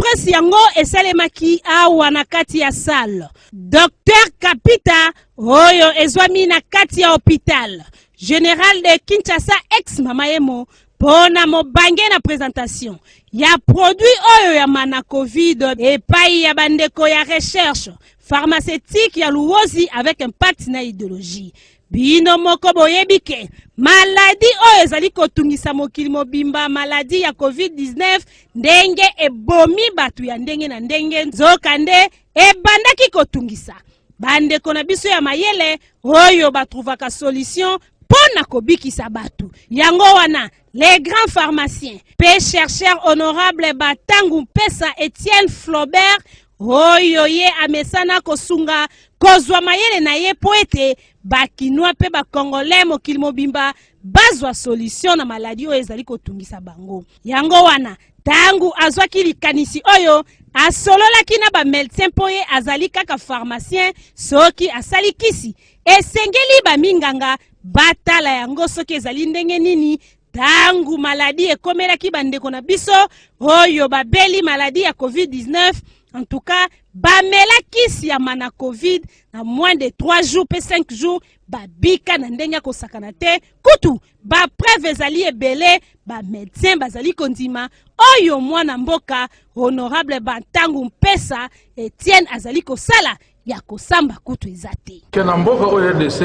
adresse yango esalemaki awa na kati ya salle. Dr Kapita oyo ezwami na kati ya hôpital Général de Kinshasa ex Mamayemo pona mobange na présentation ya produit oyo ya mana Covid epai ya bandeko ya recherche pharmaceutique ya Luozi avec impact na idéologie. Bino moko boyebike maladie oyo ezali kotungisa mokili mobimba maladie ya COVID-19 ndenge ebomi batu ya ndenge na ndenge nzoka nde ebandaki kotungisa bandeko na biso ya mayele oyo batrouvaka solution pona kobikisa batu yango wana les grands pharmaciens pe chercheurs honorables Batangu Mpesa Etienne Flaubert oyo ye amesana kosunga kozwa mayele na ye poete bakinwa pe bakongolais mokili mobimba bazwa solution na maladie oyo ezali kotungisa bango yango wana tangu azwaki likanisi oyo asololaki na ba médecin po ye azali kaka pharmacien soki asali kisi esengeli ba minganga batala yango soki ezali ndenge nini tangu maladie ekomelaki bandeko na biso oyo babeli maladie ya COVID-19. En tout cas, bamela kisi ya mana COVID na moins de 3 jours pe 5 jours babika na ndenge kosakana te kutu ba preuve ezali ebele ba médecin bazali kondima oyo mwana mboka honorable Batangu Mpesa Etienne azali kosala ya kosamba kutu ezate kana mboka oyo RDC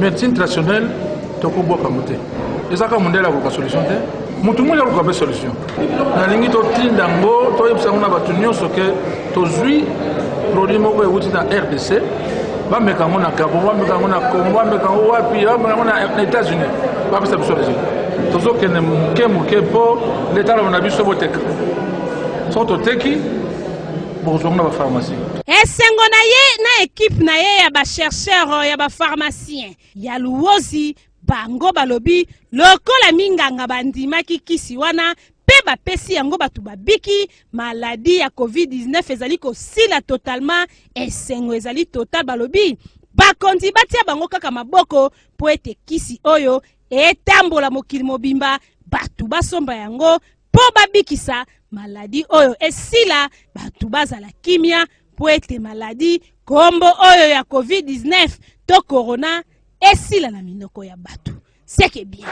médecine traditionnelle tokoboka mote ezaka mondela ko solution te mutu mmoja ko solution na lingi to tinda ngo to yebisa ngona batu nyonso ke to zui produit moko ewuti na RDC ba meka ngona Gabon ba meka ngona Congo ba meka wapi ba meka ngona États-Unis ba pesa biso les to zo kene muke po l'état la biso boteka so to teki bonjour ba pharmacie esengo na ye na équipe na ye ya ba chercheur ya ba pharmacien ya Luozi bango balobi lokola minganga bandimaki kisi wana pe bapesi yango batu babiki maladie ya COVID-19 ezali kosila totalement esengo ezali total balobi bakondi batia bango kaka maboko po ete kisi oyo etambola mokili mobimba batu basomba yango po babikisa maladie oyo esila batu bazala kimia po ete maladie kombo oyo ya COVID-19 to corona esila na minoko ya batu. C'est que bien.